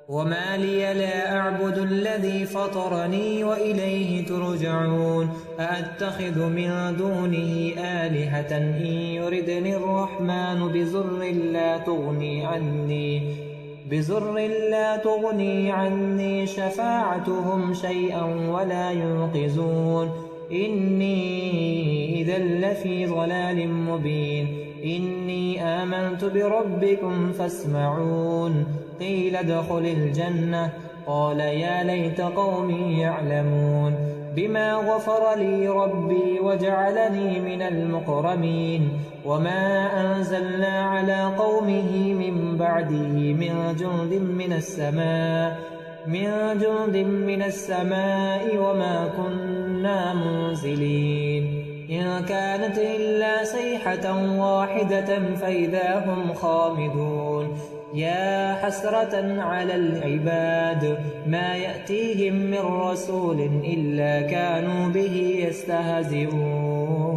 وما لي لا أعبد الذي فطرني وإليه ترجعون أأتخذ من دونه آلهة إن يردني الرحمن بضر لا تغني عني شفاعتهم شيئا ولا ينقذون إني إذا لفي ضلال مبين إني آمنت بربكم فاسمعون قيل ادخل الجنة قال يا ليت قومي يعلمون بما غفر لي ربي وجعلني من المكرمين وما أنزلنا على قومه من بعده من جند من السماء وما كنا منزلين إن كانت إلا صيحة واحدة فإذا هم خامدون يا حسرة على العباد ما يأتيهم من رسول إلا كانوا به يستهزئون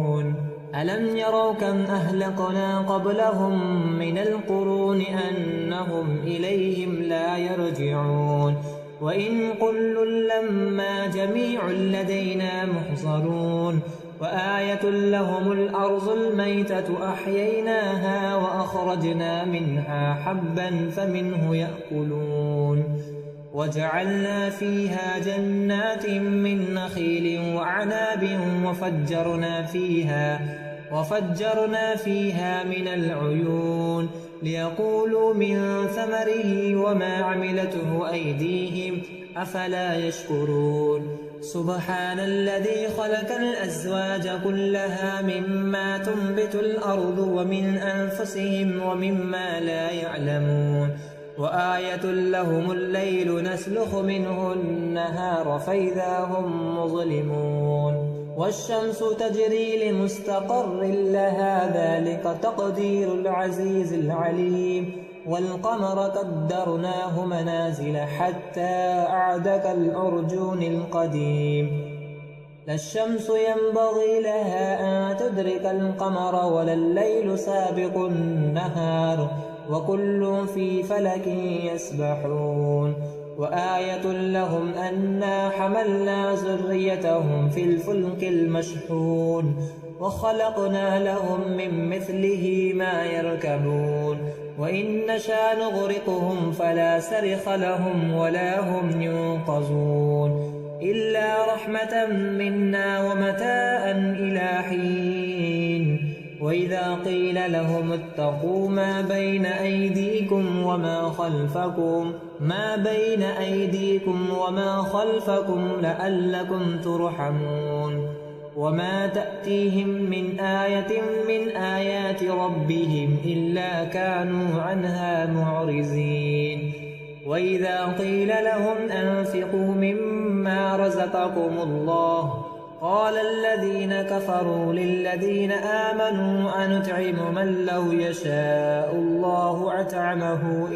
ألم يروا كم أهلكنا قبلهم من القرون أنهم إليهم لا يرجعون وإن كل لما جميع لدينا محضرون وآية لهم الأرض الميتة أحييناها وأخرجنا منها حبا فمنه يأكلون وجعلنا فيها جنات من نخيل وعناب وفجرنا فيها من العيون ليقولوا من ثمره وما عملته أيديهم أفلا يشكرون سبحان الذي خلق الأزواج كلها مما تنبت الأرض ومن أنفسهم ومما لا يعلمون وآية لهم الليل نسلخ منه النهار فإذا هم مظلمون والشمس تجري لمستقر لها ذلك تقدير العزيز العليم والقمر قدرناه منازل حتى أعد كالأرجون القديم لا الشمس ينبغي لها أن تدرك القمر ولا الليل سابق النهار وكل في فلك يسبحون وآية لهم أنا حملنا ذريتهم في الفلك المشحون وخلقنا لهم من مثله ما يركبون وإن نشأ نغرقهم فلا صرخ لهم ولا هم ينقذون إلا رحمة منا ومتاعا إلى حين وإذا قيل لهم اتقوا ما بين أيديكم وما خلفكم لعلكم ترحمون وما تأتيهم من آية من آيات ربهم إلا كانوا عنها معرضين وإذا قيل لهم أنفقوا مما رزقكم الله قال الذين كفروا للذين آمنوا أنطعم من لو يشاء الله أطعمه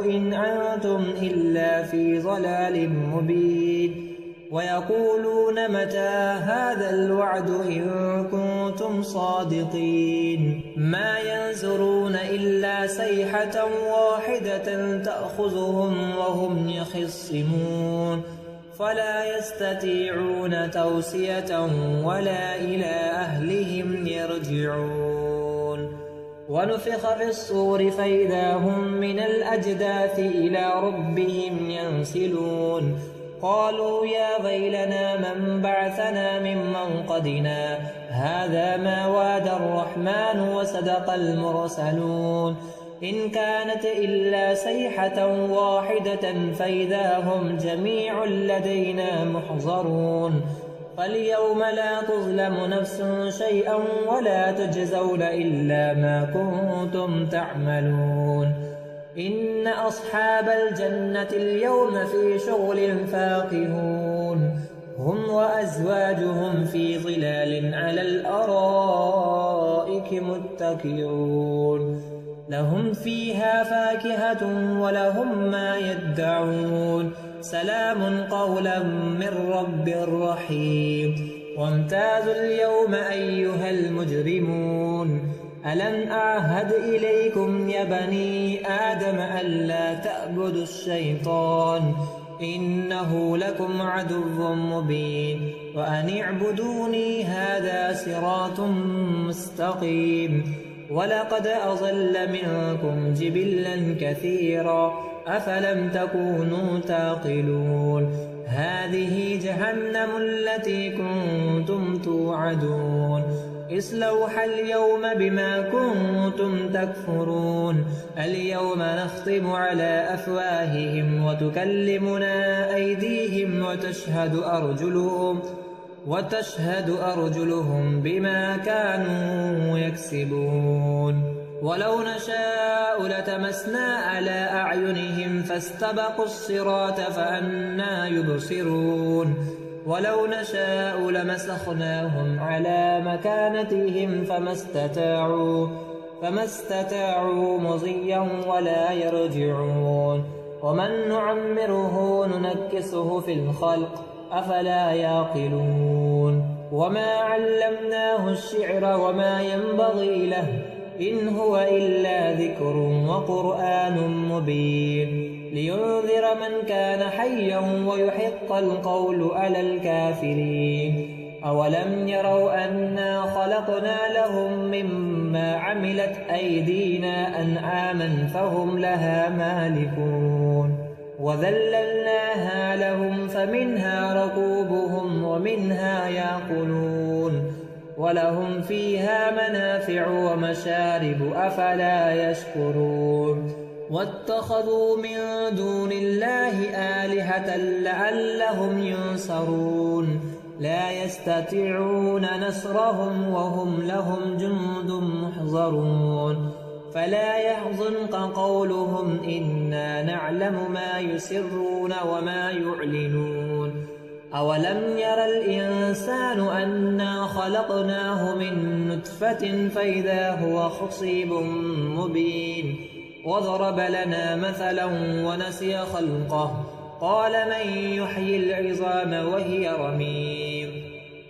إن أنتم إلا في ضلال مبين ويقولون متى هذا الوعد إن كنتم صادقين ما ينظرون إلا صيحة واحدة تأخذهم وهم يخصمون فلا يستطيعون توصية ولا إلى أهلهم يرجعون ونفخ في الصور فإذا هم من الأجداث إلى ربهم ينسلون قالوا يا ويلنا من بعثنا من مرقدنا هذا ما وعد الرحمن وصدق المرسلون إن كانت إلا صيحة واحدة فإذا هم جميع لدينا محضرون فاليوم لا تظلم نفس شيئا ولا تجزون إلا ما كنتم تعملون إن أصحاب الجنة اليوم في شغل فاكهون هم وأزواجهم في ظلال على الأرائك متكئون لهم فيها فاكهة ولهم ما يدعون سلام قولا من رب رحيم وامتازوا اليوم أيها المجرمون ألم أعهد إليكم يا بني آدم ألا تعبدوا الشيطان إنه لكم عدو مبين وأن اعبدوني هذا صراط مستقيم ولقد أضل منكم جبلا كثيرا أفلم تكونوا تعقلون هذه جهنم التي كنتم توعدون اصلوها اليوم بما كنتم تكفرون اليوم نختم على أفواههم وتكلمنا أيديهم وتشهد أرجلهم بما كانوا يكسبون ولو نشاء لتمسنا على أعينهم فاستبقوا الصراط فأنى يبصرون ولو نشاء لمسخناهم على مكانتهم فما استطاعوا مضيا ولا يرجعون ومن نعمره ننكسه في الخلق أفلا يعقلون وما علمناه الشعر وما ينبغي له إن هو إلا ذكر وقرآن مبين لينذر من كان حيا ويحق القول على الكافرين أولم يروا أنا خلقنا لهم مما عملت أيدينا أنعاما فهم لها مالكون وذللناها لهم فمنها ركوبهم ومنها يأكلون ولهم فيها منافع ومشارب أفلا يشكرون واتخذوا من دون الله آلهة لعلهم ينصرون لا يستطيعون نصرهم وهم لهم جند محضرون فلا يحزنك قولهم إنا نعلم ما يسرون وما يعلنون أولم ير الإنسان أنا خلقناه من نطفة فإذا هو خصيب مبين وضرب لنا مثلا ونسي خلقه قال من يحيي العظام وهي رميم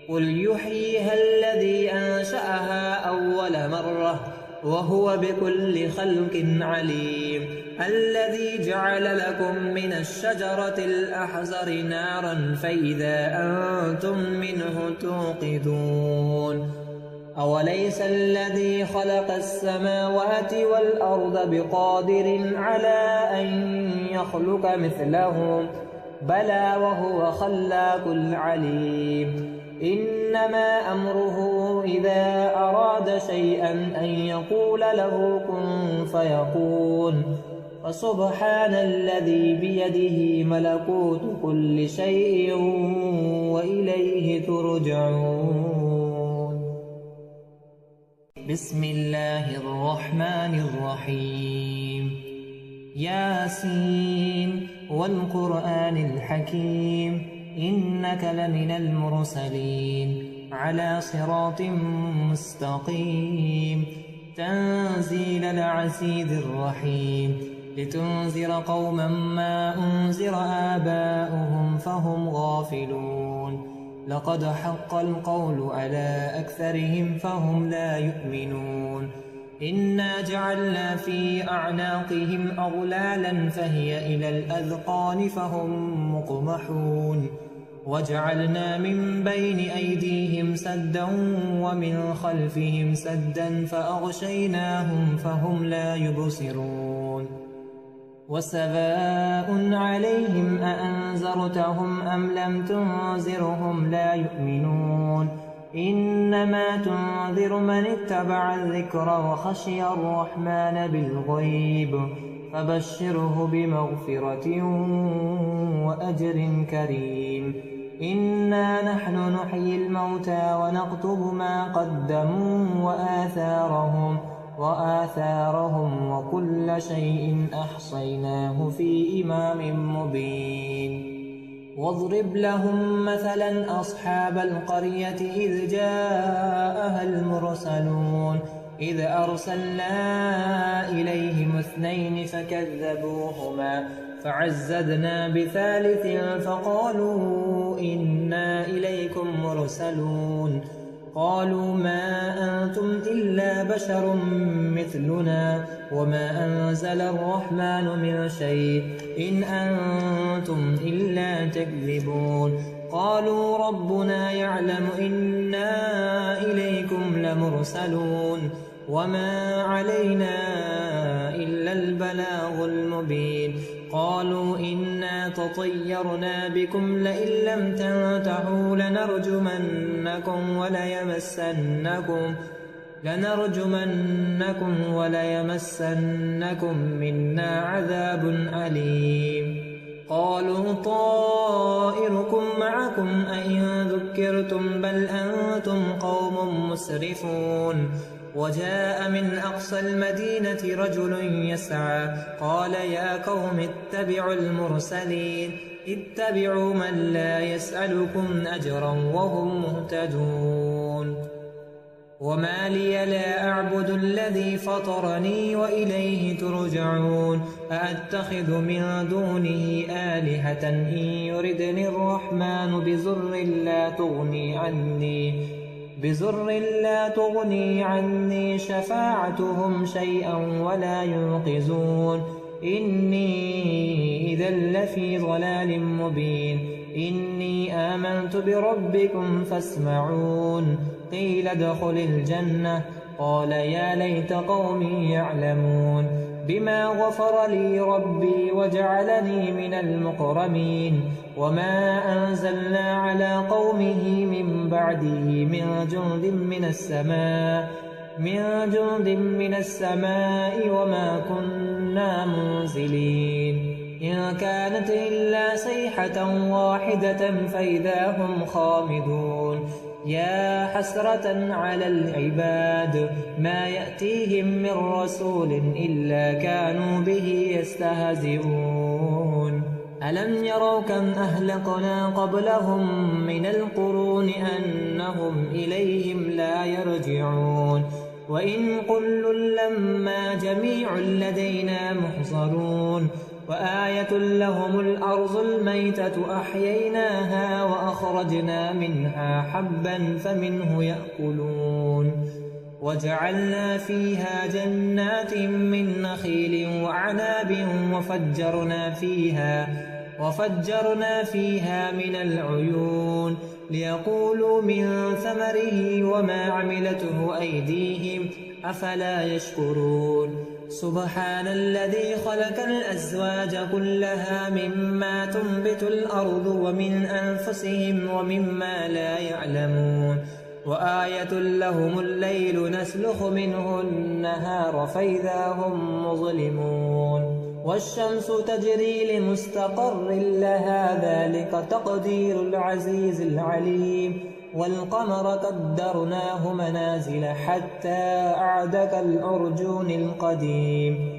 قل يحييها الذي أنشأها أول مرة وهو بكل خلق عليم الذي جعل لكم من الشجرة الأحزر نارا فإذا أنتم منه توقدون أوليس الذي خلق السماوات والأرض بقادر على أن يخلق مثلهم بلى وهو خلاق العليم إنما أمره إذا أراد شيئا أن يقول له كن فيكون فسبحان الذي بيده ملكوت كل شيء وإليه ترجعون. بسم الله الرحمن الرحيم. ياسين والقرآن الحكيم إنك لمن المرسلين على صراط مستقيم تنزيل العزيز الرحيم لتنذر قوما ما أنذر آباؤهم فهم غافلون لقد حق القول على أكثرهم فهم لا يؤمنون إنا جعلنا في أعناقهم أغلالا فهي إلى الأذقان فهم مقمحون وجعلنا من بين أيديهم سدا ومن خلفهم سدا فأغشيناهم فهم لا يبصرون وسواء عليهم أأنذرتهم أم لم تنذرهم لا يؤمنون إنما تنذر من اتبع الذكر وخشي الرحمن بالغيب فبشره بمغفرة وأجر كريم إنا نحن نحيي الموتى ونكتب ما قدموا وآثارهم وكل شيء أحصيناه في إمام مبين واضرب لهم مثلا أصحاب القرية إذ جاءها المرسلون إذ أرسلنا إليهم 2 فكذبوهما فعززنا بثالث فقالوا إنا إليكم مرسلون قالوا ما أنتم إلا بشر مثلنا وما أنزل الرحمن من شيء إن أنتم إلا تكذبون قالوا ربنا يعلم إنا إليكم لمرسلون وما علينا إلا البلاغ المبين قالوا إنا تطيرنا بكم لئن لم تنتهوا لنرجمنكم وليمسنكم منا عذاب أليم قالوا طائركم معكم أئن ذكرتم بل أنتم قوم مسرفون وجاء من أقصى المدينة رجل يسعى قال يا قوم اتبعوا المرسلين اتبعوا من لا يسألكم أجرا وهم مهتدون وما لي لا أعبد الذي فطرني وإليه ترجعون أأتخذ من دونه آلهة إن يردني الرحمن بضر لا تغني عني شفاعتهم شيئا ولا ينقذون إني إذا لفي ضلال مبين إني آمنت بربكم فاسمعون قيل ادخل الجنة قال يا ليت قومي يعلمون بما غفر لي ربي وجعلني من المكرمين وما أنزلنا على قومه من بعده من جند من السماء وما كنا منزلين إن كانت إلا صيحة واحدة فإذا هم خامدون يا حسرة على العباد ما يأتيهم من رسول إلا كانوا به يستهزئون ألم يروا كم أهلكنا قبلهم من القرون أنهم إليهم لا يرجعون وإن كل لما جميع لدينا محضرون وآية لهم الأرض الميتة أحييناها وأخرجنا منها حبا فمنه يأكلون وجعلنا فيها جنات من نخيل وعناب وفجرنا فيها من العيون ليقولوا من ثمره وما عملته أيديهم أفلا يشكرون سبحان الذي خلق الأزواج كلها مما تنبت الأرض ومن أنفسهم ومما لا يعلمون وآية لهم الليل نسلخ منه النهار فإذا هم مظلمون والشمس تجري لمستقر لها ذلك تقدير العزيز العليم والقمر قدرناه منازل حتى أعد كالأرجون القديم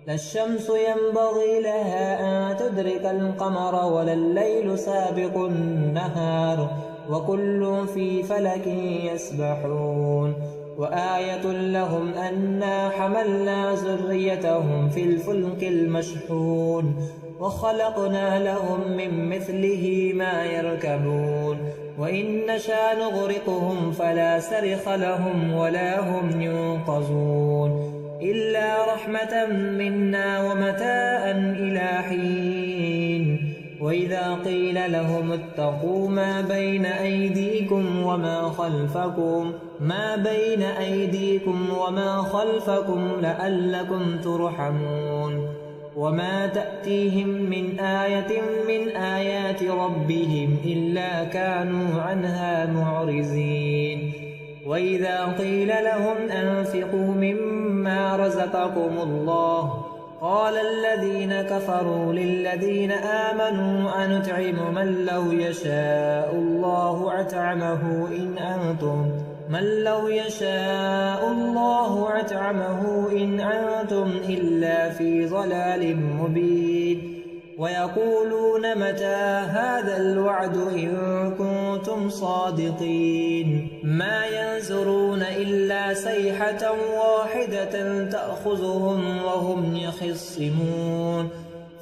لا الشمس ينبغي لها أن تدرك القمر ولا الليل سابق النهار وكل في فلك يسبحون وآية لهم أنا حملنا ذريتهم في الفلك المشحون وخلقنا لهم من مثله ما يركبون وإن نشأ نغرقهم فلا صرخ لهم ولا هم ينقذون إلا رحمة منا ومتاعا إلى حين وإذا قيل لهم اتقوا ما بين أيديكم وما خلفكم لعلكم ترحمون وما تأتيهم من آية من آيات ربهم إلا كانوا عنها معرضين وإذا قيل لهم أنفقوا مما رزقكم الله قال الذين كفروا للذين آمنوا أنطعم من لو يشاء الله أطعمه إن أنتم إلا في ضلال مبين ويقولون متى هذا الوعد إن كنتم صادقين ما ينظرون إلا صيحة واحدة تأخذهم وهم يخصمون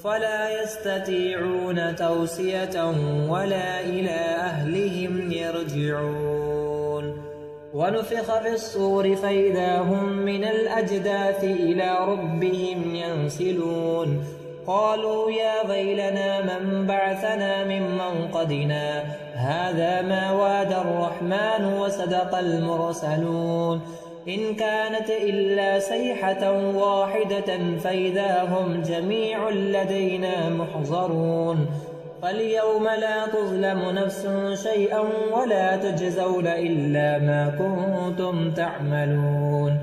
فلا يستطيعون توصية ولا إلى أهلهم يرجعون ونفخ في الصور فإذا هم من الأجداث إلى ربهم ينسلون قالوا يا ويلنا من بعثنا من مرقدنا هذا ما وعد الرحمن وصدق المرسلون إن كانت إلا صيحة واحدة فإذا هم جميع لدينا محضرون فاليوم لا تظلم نفس شيئا ولا تجزون إلا ما كنتم تعملون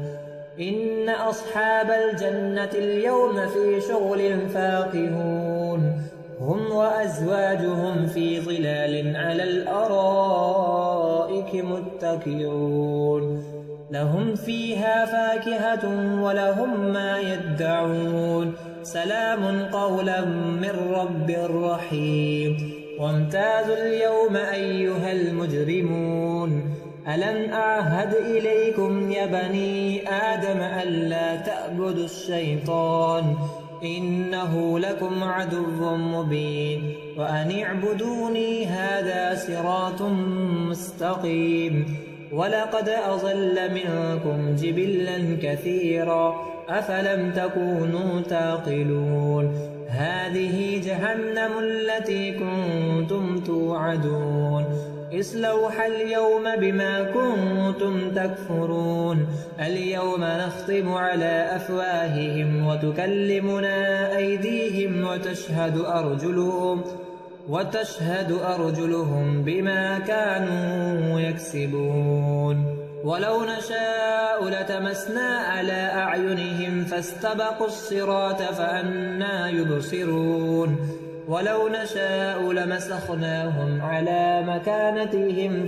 إن أصحاب الجنة اليوم في شغل فاكهون هم وأزواجهم في ظلال على الأرائك متكئون لهم فيها فاكهة ولهم ما يدعون سلام قولا من رب رحيم وامتازوا اليوم أيها المجرمون ألم أعهد إليكم يا بني آدم ألا تعبدوا الشيطان إنه لكم عدو مبين وأن اعبدوني هذا صراط مستقيم ولقد أضل منكم جبلا كثيرا أفلم تكونوا تعقلون هذه جهنم التي كنتم توعدون اصلوها اليوم بما كنتم تكفرون اليوم نختم على أفواههم وتكلمنا أيديهم وتشهد أرجلهم بما كانوا يكسبون ولو نشاء لتمسنا على أعينهم فاستبقوا الصراط فأنى يبصرون ولو نشاء لمسخناهم على مكانتهم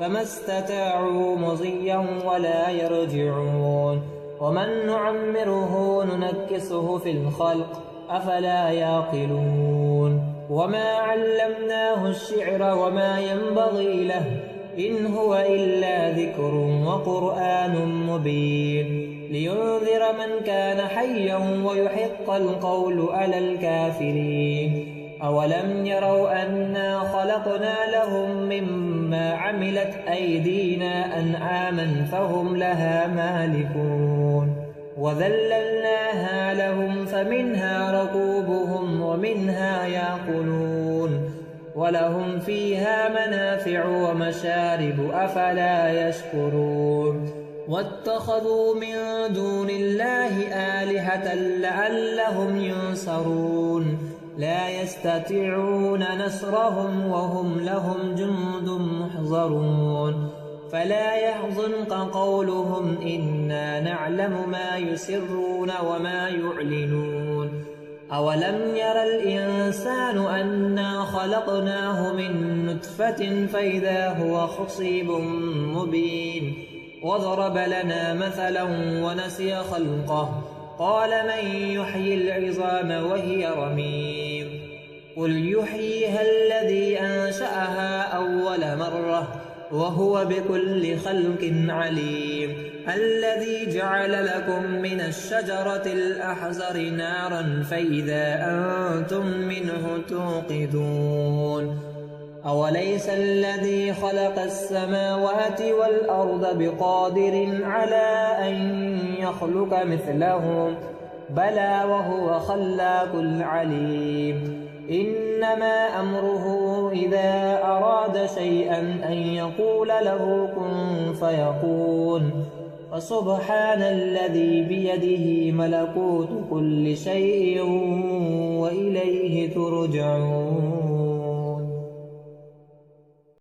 فما استطاعوا مضيا ولا يرجعون ومن نعمره ننكسه في الخلق أفلا يعقلون وما علمناه الشعر وما ينبغي له إن هو إلا ذكر وقرآن مبين لينذر من كان حيا ويحق القول على الكافرين أولم يروا أنا خلقنا لهم مما عملت أيدينا أنعاما فهم لها مالكون وذللناها لهم فمنها ركوبهم ومنها يأكلون ولهم فيها منافع ومشارب أفلا يشكرون واتخذوا من دون الله آلهة لعلهم ينصرون لا يستطيعون نصرهم وهم لهم جند محضرون فلا يحزنك قولهم إنا نعلم ما يسرون وما يعلنون أولم ير الإنسان أنا خلقناه من نطفة فإذا هو خصيب مبين وضرب لنا مثلا ونسي خلقه قال من يحيي العظام وهي رميم قل يحييها الذي أنشأها أول مرة وهو بكل خلق عليم الذي جعل لكم من الشجرة الأحزر نارا فإذا أنتم منه توقدون أوليس الذي خلق السماوات والأرض بقادر على أن يخلق مثلهم بلى وهو خلاق العليم إنما أمره إذا أراد شيئا أن يقول له كن فيكون فسبحان الذي بيده ملكوت كل شيء وإليه ترجعون